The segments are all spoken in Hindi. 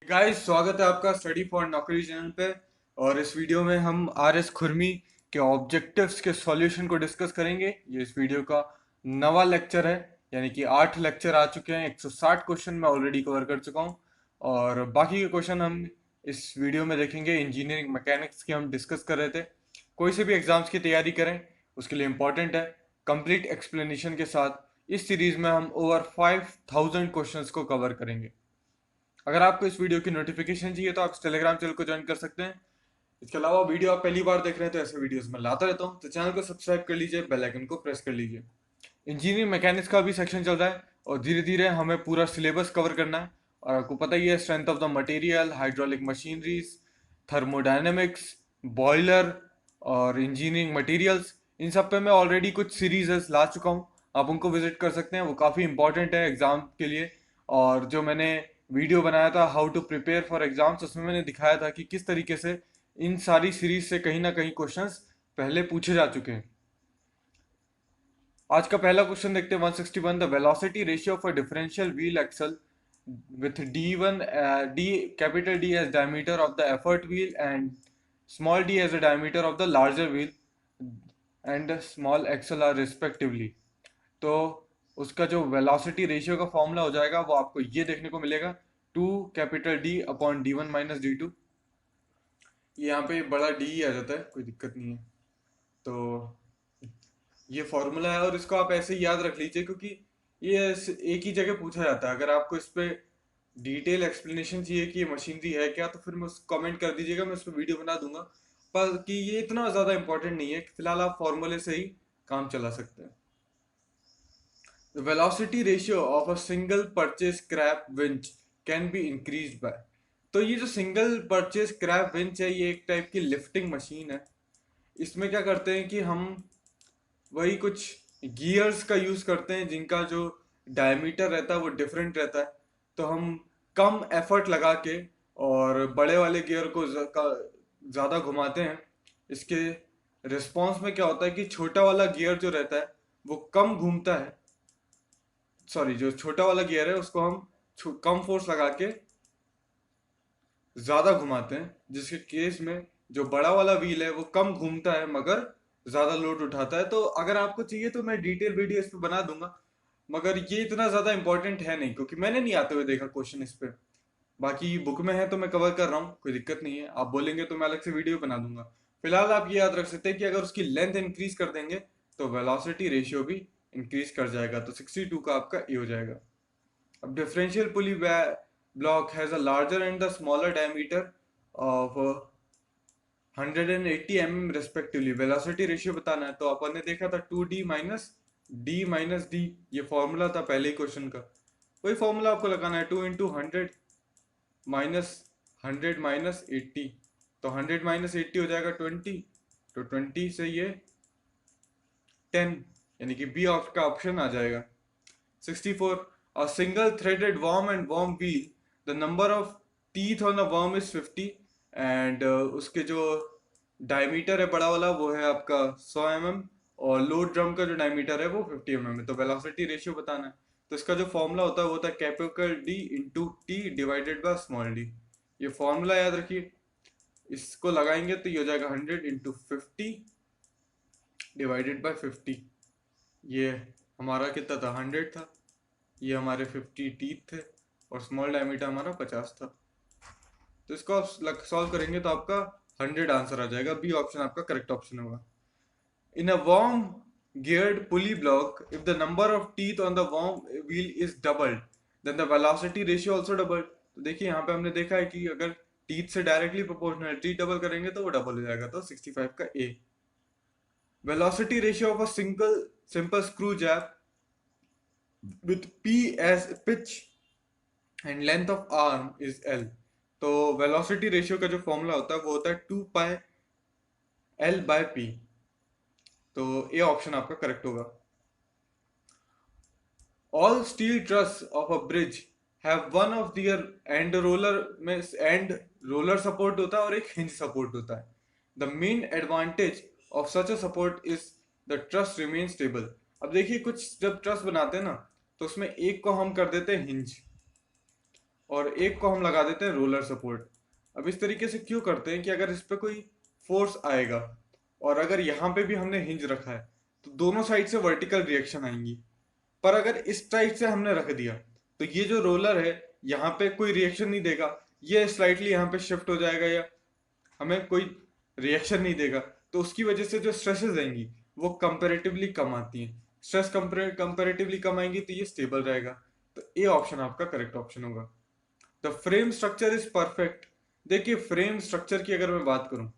गाइस, स्वागत है आपका स्टडी फॉर नौकरी चैनल पे। और इस वीडियो में हम आर एस खुरमी के ऑब्जेक्टिव्स के सॉल्यूशन को डिस्कस करेंगे। ये इस वीडियो का नवा लेक्चर है, यानी कि 8 लेक्चर आ चुके हैं। 160 क्वेश्चन मैं ऑलरेडी कवर कर चुका हूँ और बाकी के क्वेश्चन हम इस वीडियो में देखेंगे। इंजीनियरिंग मैकेनिक्स की हम डिस्कस कर रहे थे। कोई से भी एग्जाम्स की तैयारी करें उसके लिए इम्पोर्टेंट है कंप्लीट एक्सप्लेनेशन के साथ। इस सीरीज में हम ओवर 5000 क्वेश्चंस को कवर करेंगे। अगर आपको इस वीडियो की नोटिफिकेशन चाहिए तो आप इस टेलीग्राम चैनल को ज्वाइन कर सकते हैं। इसके अलावा वीडियो आप पहली बार देख रहे हैं तो ऐसे वीडियोस मैं लाता रहता हूँ, तो चैनल को सब्सक्राइब कर लीजिए, बेल आइकन को प्रेस कर लीजिए। इंजीनियरिंग मैकेनिक्स का भी सेक्शन चल रहा है और धीरे धीरे हमें पूरा सिलेबस कवर करना है। और आपको पता ही है, strength of the material, hydraulic machineries, thermodynamics, boiler और इंजीनियरिंग मटेरियल्स, इन सब पे मैं ऑलरेडी कुछ सीरीज ला चुका हूँ। आप उनको विजिट कर सकते हैं, वो काफ़ी इंपॉर्टेंट है एग्जाम के लिए। और जो मैंने वीडियो बनाया था how to prepare for exams, उसमें मैंने दिखाया था कि किस तरीके से इन सारी सीरीज से कहीं ना कहीं क्वेश्चंस पहले पूछे जा चुके हैं। आज का पहला क्वेश्चन देखते हैं 161। The velocity ratio for differential wheel axle with d1 d capital D as diameter of the effort wheel and small d as the diameter of the larger wheel and small axle are respectively। तो उसका जो वेलोसिटी रेशियो का फॉर्मूला हो जाएगा वो आपको ये देखने को मिलेगा, 2 capital D upon D1 minus D2। ये यहाँ पे बड़ा डी ही आ जाता है, कोई दिक्कत नहीं है। तो ये फॉर्मूला है और इसको आप ऐसे ही याद रख लीजिए, क्योंकि ये एक ही जगह पूछा जाता है। अगर आपको इस पे डिटेल एक्सप्लेनेशन चाहिए कि ये मशीनरी है क्या, तो फिर मैं कमेंट कर दीजिएगा, मैं उस पर वीडियो बना दूंगा। पर कि ये इतना ज़्यादा इंपॉर्टेंट नहीं है, फिलहाल आप फॉर्मूले से ही काम चला सकते हैं। The velocity ratio of a single purchase scrap winch can be increased by। तो ये जो सिंगल परचेज क्रैप विंच है, ये एक टाइप की लिफ्टिंग मशीन है। इसमें क्या करते हैं कि हम वही कुछ गियर्स का यूज करते हैं जिनका जो डायमीटर रहता है वो डिफरेंट रहता है। तो हम कम एफर्ट लगा के और बड़े वाले गियर को ज़्यादा घुमाते हैं। इसके रिस्पॉन्स में क्या होता है कि छोटा वाला गियर जो रहता है वो कम घूमता है। सॉरी, जो छोटा वाला गियर है उसको हम कम फोर्स लगा के ज़्यादा घुमाते हैं, जिसके केस में जो बड़ा वाला व्हील है वो कम घूमता है मगर ज़्यादा लोड उठाता है। तो अगर आपको चाहिए तो मैं डिटेल वीडियो इस पे बना दूंगा, मगर ये इतना ज़्यादा इंपॉर्टेंट है नहीं, क्योंकि मैंने नहीं आते हुए देखा क्वेश्चन इस पे। बाकी बुक में है तो मैं कवर कर रहा हूँ, कोई दिक्कत नहीं है। आप बोलेंगे तो मैं अलग से वीडियो बना दूंगा। फिलहाल आप ये याद रख सकते हैं कि अगर उसकी लेंथ इंक्रीज कर देंगे तो वेलोसिटी रेशियो भी इंक्रीज कर जाएगा। तो 62 का आपका ए हो जाएगा। अब differential pulley block has a larger and the smaller diameter of 180 mm respectively। Velocity ratio बताना है तो अपन ने देखा था 2d माइनस डी। ये फॉर्मूला था पहले ही क्वेश्चन का, वही फॉर्मूला आपको लगाना है। 2 into 100 माइनस 100 माइनस 80। तो 100 माइनस 80 हो जाएगा 20। तो 20 से ये 10, यानी कि बी का ऑप्शन आ जाएगा। 64। A single threaded worm and worm wheel, the number of teeth on a worm is 50 and उसके जो डायमीटर है बड़ा वाला वो है आपका 100 mm, और लोड ड्रम का जो डायमीटर है वो 50 mm है। तो वेलोसिटी रेशियो बताना है तो इसका जो फॉर्मूला होता है वो होता है capital D into T divided by small D. ये फॉर्मूला याद रखिए, इसको लगाएंगे तो ये हो जाएगा 100 × 50 डिवाइडेड बाय 50। ये हमारा कितना था, 100 था। ये हमारे 50 टीथ थे और स्मॉल डायमीटर हमारा 50 था। तो इसको आप सॉल्व करेंगे तो आपका 100 आंसर आ जाएगा। बी ऑप्शन आपका करेक्ट ऑप्शन होगा। इन अ worm geared pulley block, if the number of teeth on the worm wheel is doubled then the velocity ratio also doubled। तो देखिए यहाँ पे हमने देखा है कि अगर टीथ से डायरेक्टली प्रोपोर्शनल टीथ डबल करेंगे तो वो डबल हो जाएगा। तो 65 का A. Velocity ratio of a single simple screw jack with P as pitch and length of arm is L। तो वेलोसिटी रेशियो का जो फॉर्मूला होता है वो होता है 2πL/P। तो ये ऑप्शन आपका करेक्ट होगा। All steel truss of a bridge have one of their and roller में एंड रोलर सपोर्ट होता है और एक हिंज सपोर्ट होता है। The main advantage of such a support is the truss remain stable. अब देखिए, कुछ जब ट्रस बनाते हैं ना तो उसमें एक को हम कर देते हैं हिंज, और एक को हम लगा देते हैं रोलर सपोर्ट। अब इस तरीके से क्यों करते हैं कि अगर इस पे कोई फोर्स आएगा और अगर यहाँ पे भी हमने हिंज रखा है तो दोनों साइड से वर्टिकल रिएक्शन आएंगी। पर अगर इस टाइप से हमने रख दिया तो ये जो रोलर है यहाँ पे कोई रिएक्शन नहीं देगा, ये स्लाइटली यहाँ पे शिफ्ट हो जाएगा या हमें कोई रिएक्शन नहीं देगा, तो उसकी वजह से जो स्ट्रेसेस आएंगी वो कंपेरेटिवली कम आती हैं। स्ट्रेस कंपेरेटिवली कम आएंगी तो ये स्टेबल रहेगा। तो ए ऑप्शन आपका करेक्ट ऑप्शन होगा। The frame structure is perfect. देखिए फ्रेम स्ट्रक्चर की अगर मैं बात करूं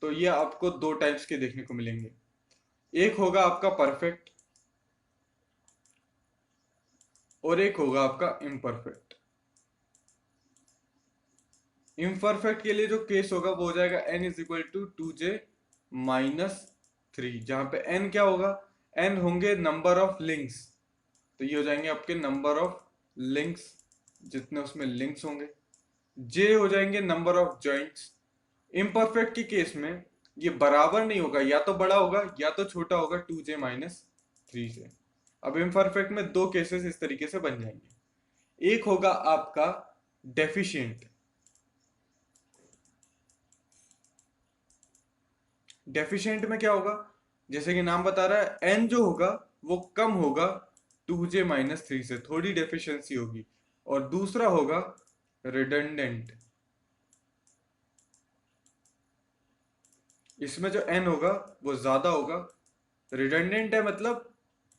तो ये आपको दो टाइप्स के देखने को मिलेंगे। एक होगा आपका परफेक्ट और एक होगा आपका इम्परफेक्ट। इम्परफेक्ट के लिए जो केस होगा वो हो जाएगा n is equal to 2j-3, जहां पे n क्या होगा, n होंगे नंबर ऑफ लिंक्स, तो ये हो जाएंगे आपके नंबर ऑफ लिंक्स, जितने उसमें लिंक्स होंगे। j हो जाएंगे नंबर ऑफ जॉइंट्स। इम्परफेक्ट के केस में ये बराबर नहीं होगा, या तो बड़ा होगा या तो छोटा होगा 2j-3 से। अब इम्परफेक्ट में दो केसेस इस तरीके से बन जाएंगे। एक होगा आपका डेफिशिएंट। डेफिशिएंट में क्या होगा, जैसे कि नाम बता रहा है n जो होगा वो कम होगा 2j-3 से, थोड़ी डेफिशिएंसी होगी। और दूसरा होगा रिडंडेंट। इसमें जो n होगा वो ज्यादा होगा। रिडंडेंट है मतलब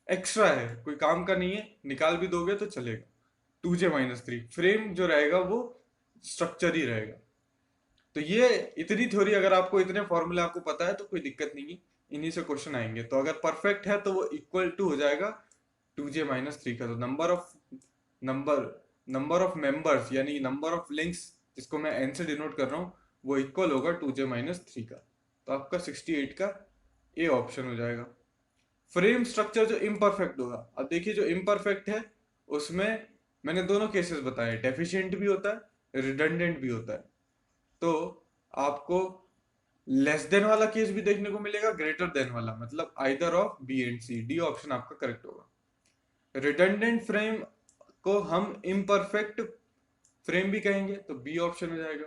एक्स्ट्रा है, कोई काम का नहीं है, निकाल भी दोगे तो चलेगा। 2j-3 फ्रेम जो रहेगा वो स्ट्रक्चर ही रहेगा। तो ये इतनी थ्योरी, अगर आपको इतने फॉर्मूले आपको पता है तो कोई दिक्कत नहीं है, इन्हीं से क्वेश्चन आएंगे। तो अगर परफेक्ट है तो वो इक्वल टू हो जाएगा 2j-3 का। तो नंबर ऑफ मेंबर्स यानी नंबर ऑफ लिंक्स, जिसको मैं n से डिनोट कर रहा हूँ, वो इक्वल होगा 2j-3 का। तो आपका 68 का ए ऑप्शन हो जाएगा। फ्रेम स्ट्रक्चर जो इम्परफेक्ट होगा, अब देखिए जो इम्परफेक्ट है उसमें मैंने दोनों केसेस बताए, डेफिशिएंट भी होता है, रिडंडेंट भी होता है। तो आपको लेस देन वाला केस भी देखने को मिलेगा, ग्रेटर देन वाला, मतलब either of B and C. D option आपका करेक्ट होगा। रिडंडेंट फ्रेम को हम इम्परफेक्ट फ्रेम भी कहेंगे, तो बी ऑप्शन हो जाएगा।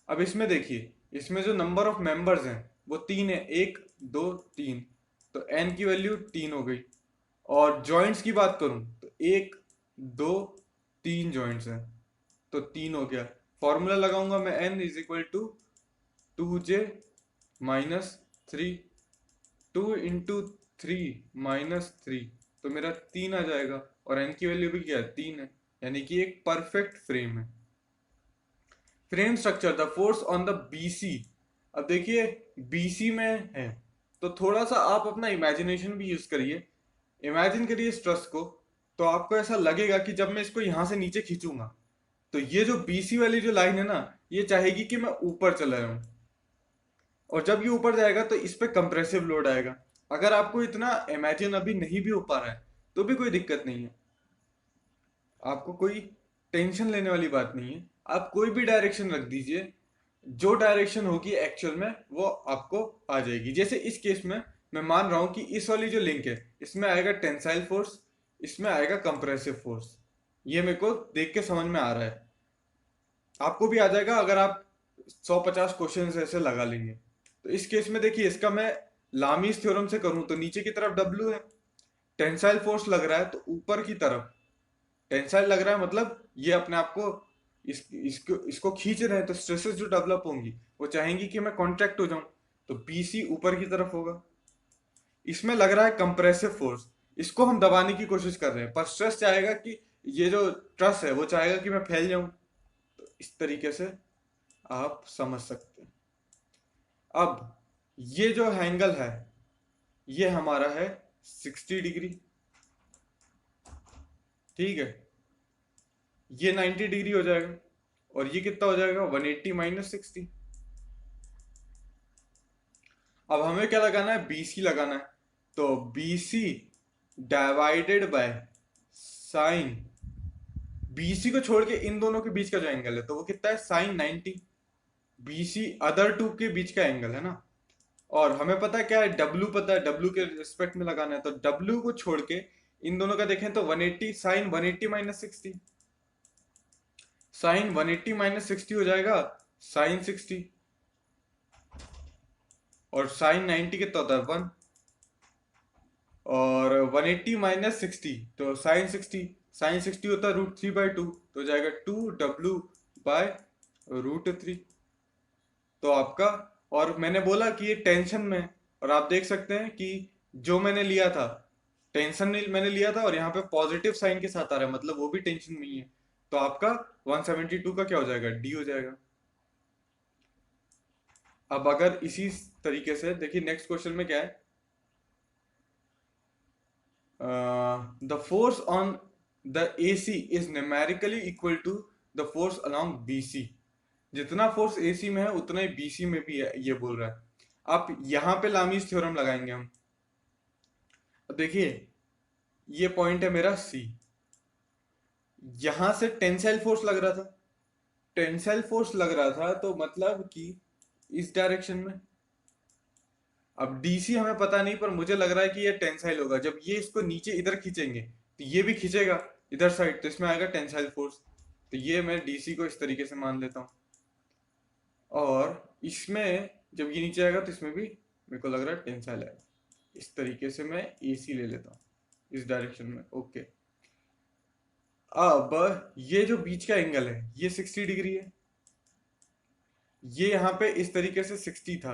अब इसमें देखिए, इसमें जो नंबर ऑफ मेंबर्स हैं वो 3 है, 1 2 3, तो n की वैल्यू 3 हो गई। और जॉइंट्स की बात करूं तो 1 2 3 जॉइंट्स हैं, तो 3 हो गया। फॉर्मूला लगाऊंगा मैं n is equal to 2j-3, 2 into 3 -3, तो मेरा 3 आ जाएगा। और n की वैल्यू भी क्या है, 3 है, यानी कि एक परफेक्ट फ्रेम है। Frame structure the force on the BC. अब देखिए बीसी में है तो थोड़ा सा आप अपना इमेजिनेशन भी यूज करिए। इमेजिन करिए इस ट्रस को, तो आपको ऐसा लगेगा कि जब मैं इसको यहां से नीचे खींचूंगा तो ये जो बीसी वाली जो लाइन है ना, ये चाहेगी कि मैं ऊपर चला जाऊं, और जब ये ऊपर जाएगा तो इस पे कंप्रेसिव लोड आएगा। अगर आपको इतना इमेजिन अभी नहीं भी हो पा रहा है तो भी कोई दिक्कत नहीं है, आपको कोई टेंशन लेने वाली बात नहीं है। आप कोई भी डायरेक्शन रख दीजिए, जो डायरेक्शन होगी एक्चुअल में वो आपको आ जाएगी। जैसे इस केस में मैं मान रहा हूं कि इस वाली जो लिंक है इसमें आएगा टेंसाइल फोर्स, इसमें आएगा कंप्रेसिव फोर्स। ये मेरे को देख के समझ में आ रहा है, आपको भी आ जाएगा अगर आप 150 क्वेश्चन ऐसे लगा लेंगे। तो इस केस में देखिए, इसका मैं लामीज थ्योरम से करूं तो नीचे की तरफ W है, टेंसाइल फोर्स लग रहा है तो ऊपर की तरफ टेंसाइल लग रहा है, मतलब ये अपने आप को इसको खींच रहे हैं, तो स्ट्रेसेस जो डेवलप होंगी वो चाहेंगी कि मैं कॉन्ट्रैक्ट हो जाऊं, तो BC ऊपर की तरफ होगा। इसमें लग रहा है कंप्रेसिव फोर्स, इसको हम दबाने की कोशिश कर रहे हैं, पर स्ट्रेस चाहेगा कि ये जो ट्रस है वो चाहेगा कि मैं फैल जाऊं। तो इस तरीके से आप समझ सकते हैं। अब ये जो एंगल है ये हमारा है 60 डिग्री, ठीक है, ये 90 डिग्री हो जाएगा, और ये कितना हो जाएगा 180 - 60। अब हमें क्या लगाना है, BC लगाना है, तो BC divided by sine, BC को छोड़ के इन दोनों के बीच का जो एंगल है तो वो कितना है साइन 90। BC अदर टू के बीच का एंगल है ना, और हमें पता है क्या है, W पता है, W के रिस्पेक्ट में लगाना है, तो W को छोड़ के इन दोनों का देखें तो 180 साइन 180 - 60। साइन 180 माइनस 60 हो जाएगा साइन 60, और साइन 90 कितना होता है 1, और 180 माइनस 60 तो साइन 60, साइन 60 होता है √3/2, तो हो जाएगा 2w/√3। तो आपका, और मैंने बोला कि ये टेंशन में है, और आप देख सकते हैं कि जो मैंने लिया था टेंशन में मैंने लिया था, और यहाँ पे पॉजिटिव साइन के साथ आ रहा है, मतलब वो भी टेंशन में ही है। तो आपका 172 का क्या हो जाएगा, डी हो जाएगा। अब अगर इसी तरीके से देखिए नेक्स्ट क्वेश्चन में क्या है, the force on the AC is numerically equal to the force along BC। जितना फोर्स AC में है उतना ही BC में भी है, ये बोल रहा है। आप यहां पे लामीज थ्योरम लगाएंगे हम। अब देखिए ये पॉइंट है मेरा C, यहां से टेंसाइल फोर्स लग रहा था, टेंसाइल फोर्स लग रहा था तो मतलब कि इस डायरेक्शन में। अब DC हमें पता नहीं, पर मुझे लग रहा है कि ये टेंसाइल होगा। जब ये इसको नीचे इधर खींचेंगे तो ये भी खींचेगा इधर साइड, तो इसमें आएगा टेंसाइल फोर्स। तो ये मैं DC को इस तरीके से मान लेता हूँ, और इसमें जब ये नीचे आएगा तो इसमें भी मेरे को लग रहा है टेंसाइल आएगा। इस तरीके से मैं AC ले लेता हूँ इस डायरेक्शन में। ओके, अब ये जो बीच का एंगल है ये 60 डिग्री है, ये यहाँ पे इस तरीके से 60 था,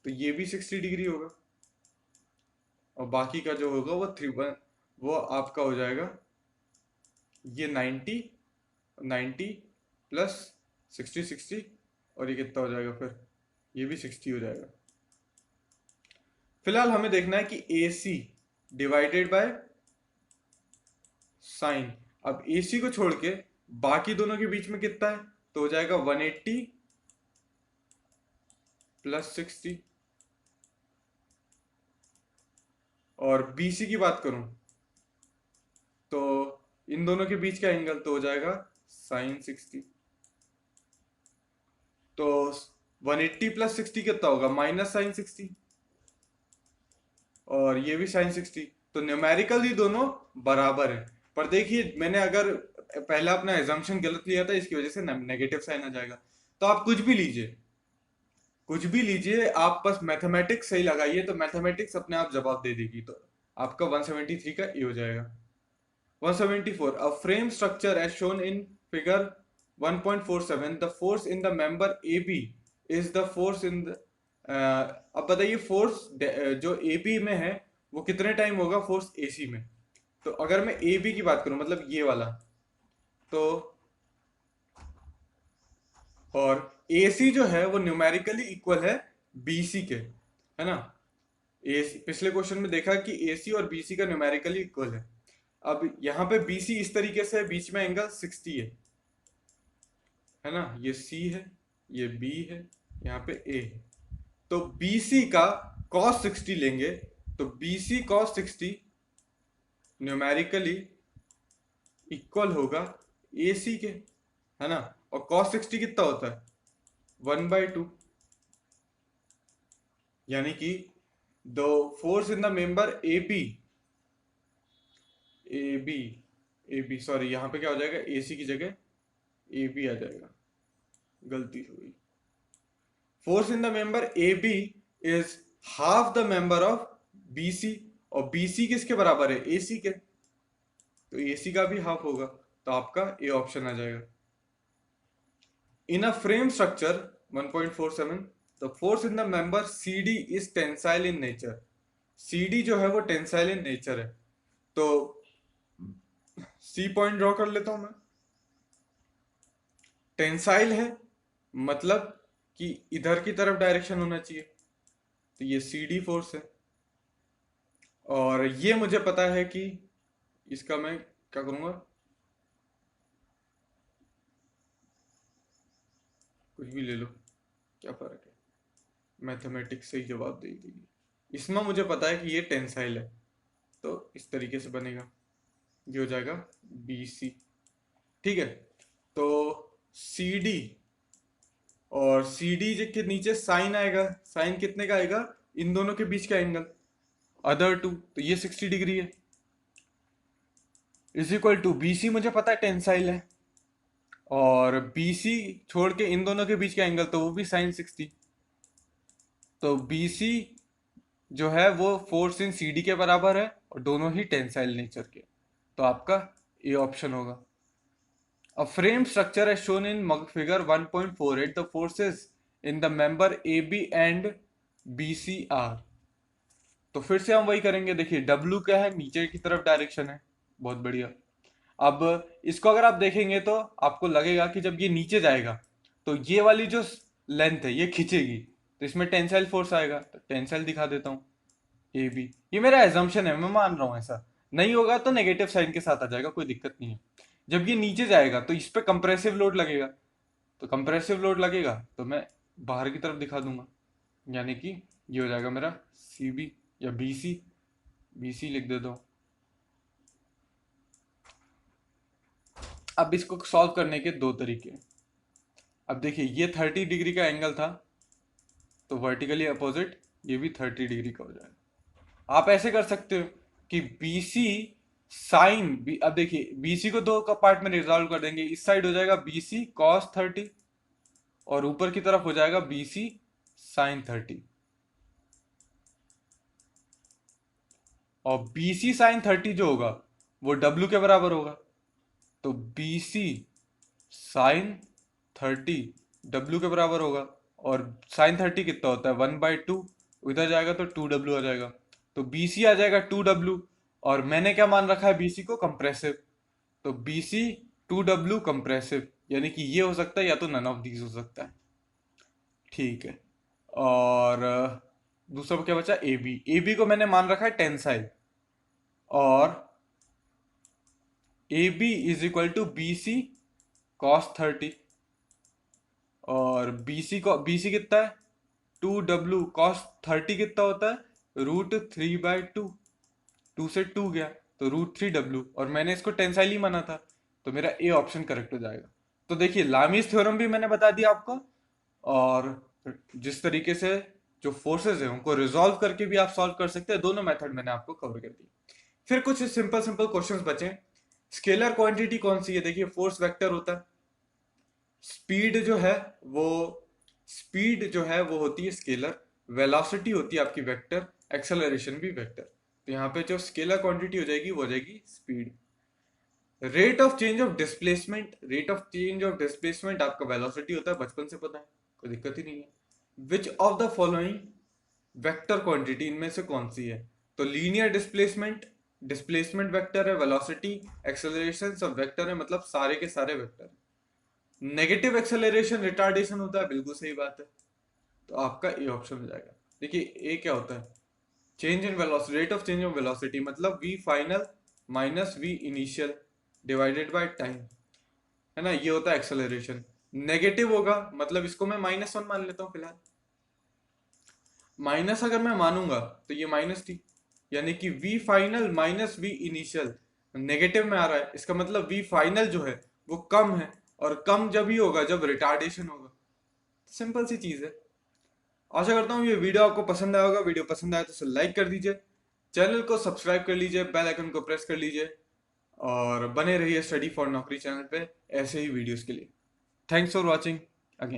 तो ये भी 60 डिग्री होगा, और बाकी का जो होगा वो 3 वो आपका हो जाएगा ये 90 प्लस 60, और ये कितना हो जाएगा फिर, ये भी 60 हो जाएगा। फिलहाल हमें देखना है कि AC डिवाइडेड बाय साइन। अब AC को छोड़ के बाकी दोनों के बीच में कितना है, तो हो जाएगा 180 प्लस 60, और BC की बात करूं तो इन दोनों के बीच का एंगल तो हो जाएगा साइन 60। तो 180 प्लस 60 कितना होगा, माइनस साइन 60, और ये भी साइन 60। तो न्यूमेरिकली दोनों बराबर है, पर देखिए मैंने अगर पहला अपना एजम्पशन गलत लिया था, इसकी वजह से नेगेटिव साइन आ जाएगा। तो आप कुछ भी लीजिए, कुछ भी लीजिए, आप बस मैथमेटिक्स सही लगाइए तो मैथमेटिक्स अपने आप जवाब दे देगी। तो आपका 173 का ए हो जाएगा। 174, a frame structure as shown in figure 1.47, the force in the member AB is the force in the अब बताइए फोर्स जो AB में है वो कितने टाइम होगा फोर्स AC में। तो अगर मैं AB की बात करूं, मतलब ये वाला, तो और AC जो है वो न्यूमेरिकली इक्वल है BC के, है ना। AC पिछले क्वेश्चन में देखा कि AC और BC का न्यूमेरिकली इक्वल है। अब यहाँ पे BC इस तरीके से बीच में एंगल 60 है ना, ये C है, ये B है, यहाँ पे A है। तो BC का cos 60 लेंगे, तो BC cos 60 न्यूमेरिकली इक्वल होगा AC के, है ना। और cos 60 कितना होता है 1/2, यानी कि the force in the member A B sorry, यहाँ पे क्या हो जाएगा AC की जगह AB आ जाएगा, गलती हो गई। Force in the member AB is half the member of BC, और BC किसके बराबर है AC के, तो AC का भी हाफ होगा, तो आपका A ऑप्शन आ जाएगा। In a frame structure 1.47, the force in the member CD is tensile in nature. CD जो है वो टेंसाइल इन नेचर है, तो C पॉइंट ड्रॉ कर लेता हूं मैं। टेंसाइल है मतलब कि इधर की तरफ डायरेक्शन होना चाहिए, तो ये CD फोर्स है, और ये मुझे पता है कि इसका मैं क्या करूंगा, कुछ भी ले लो, क्या फर्क है, मैथमेटिक्स सही जवाब दे देगी। इसमें मुझे पता है कि ये टेंसाइल है, तो इस तरीके से बनेगा, ये हो जाएगा BC। ठीक है, तो CD, और CD के नीचे साइन आएगा, साइन कितने का आएगा, इन दोनों के बीच का एंगल अदर टू, तो ये 60 डिग्री है, इज इक्वल टू BC मुझे पता है टेंसाइल है, और BC छोड़ के इन दोनों के बीच का एंगल तो वो भी sin 60। तो BC जो है वो फोर्स इन CD के बराबर है और दोनों ही टेंसाइल नेचर के। तो आपका ए ऑप्शन होगा। A frame structure as shown in figure 1.48, the forces in the member AB and BC are। तो फिर से हम वही करेंगे। देखिए W क्या है, नीचे की तरफ डायरेक्शन है, बहुत बढ़िया। अब इसको अगर आप देखेंगे तो आपको लगेगा कि जब ये नीचे जाएगा तो ये वाली जो लेंथ है ये खींचेगी, तो इसमें टेंसाइल फोर्स आएगा। तो टेंसाइल दिखा देता हूँ, ए बी। ये मेरा एजम्पशन है, मैं मान रहा हूँ। ऐसा नहीं होगा तो नेगेटिव साइन के साथ आ जाएगा, कोई दिक्कत नहीं है। जब ये नीचे जाएगा तो इस पे कंप्रेसिव लोड लगेगा, तो कंप्रेसिव लोड लगेगा तो मैं बाहर की तरफ दिखा दूंगा, यानी कि ये हो जाएगा मेरा सी बी या बी सी। बी सी लिख देता हूँ। अब इसको सॉल्व करने के दो तरीके हैं। अब देखिए ये 30 डिग्री का एंगल था, तो वर्टिकली अपोजिट ये भी 30 डिग्री का हो जाएगा। आप ऐसे कर सकते हो कि BC साइन बी, अब देखिए BC को दो का पार्ट में रिजॉल्व कर देंगे। इस साइड हो जाएगा BC cos 30 और ऊपर की तरफ हो जाएगा BC sin 30। और BC sin 30 जो होगा वो W के बराबर होगा। तो BC sin 30 W के बराबर होगा। और sin 30 कितना होता है, 1/2, उधर जाएगा तो 2W आ जाएगा। तो BC आ जाएगा 2W। और मैंने क्या मान रखा है BC को, कंप्रेसिव। तो BC 2W कंप्रेसिव, यानी कि ये हो सकता है या तो नन ऑफ दीज हो सकता है। ठीक है। और दूसरा क्या बचा, AB। AB को मैंने मान रखा है टेंसाइल, और AB is equal to BC cos 30। और BC कितना है, 2W cos 30 कितना होता है, √3/2। 2 से 2 गया तो √3W, और मैंने इसको टेंसाइल ही माना था, तो मेरा ए ऑप्शन करेक्ट हो जाएगा। तो देखिए लामीज थ्योरम भी मैंने बता दिया आपको, और जिस तरीके से जो फोर्सेस है उनको रिजॉल्व करके भी आप सॉल्व कर सकते हैं। दोनों मेथड मैंने आपको कवर कर दी। फिर कुछ सिंपल सिंपल क्वेश्चंस बचे। स्केलर क्वांटिटी कौन सी है, देखिए फोर्स वेक्टर होता है। स्पीड जो है वो होती है स्केलर, वेलोसिटी होती है आपकी वेक्टर, एक्सेलरेशन भी वेक्टर। तो यहाँ पे जो स्केलर क्वांटिटी हो जाएगी वो हो जाएगी speed. Rate of change of displacement आपका वेलोसिटी होता है, बचपन से पता है, कोई दिक्कत ही नहीं है। Which of the following vector quantity, इनमें से कौन सी है, तो लीनियर डिस्प्लेसमेंट वेक्टर है, वेलोसिटी एक्सेलरेशन सब वेक्टर है, मतलब सारे के सारे वेक्टर। नेगेटिव एक्सेलरेशन रिटार्डेशन होता है, बिल्कुल सही बात है। तो आपका ए ऑप्शन हो जाएगा। देखिए ए क्या होता है, change in velocity, rate of change of velocity मतलब v final minus v initial divided by time, है ना, ये होता है एक्सेलरेशन। नेगेटिव होगा मतलब इसको मैं -1 मान लेता हूँ फिलहाल। माइनस अगर मैं मानूंगा तो ये माइनस थी, यानी कि v final minus v initial negative में आ रहा है, इसका मतलब v फाइनल जो है वो कम है, और कम जब ही होगा जब रिटार्डेशन होगा। सिंपल सी चीज है। आशा करता हूँ ये वीडियो आपको पसंद आया होगा। वीडियो पसंद आया तो इसे लाइक कर दीजिए, चैनल को सब्सक्राइब कर लीजिए, बेल आइकन को प्रेस कर लीजिए, और बने रहिए स्टडी फॉर नौकरी चैनल पे ऐसे ही वीडियोस के लिए। Thanks for watching again.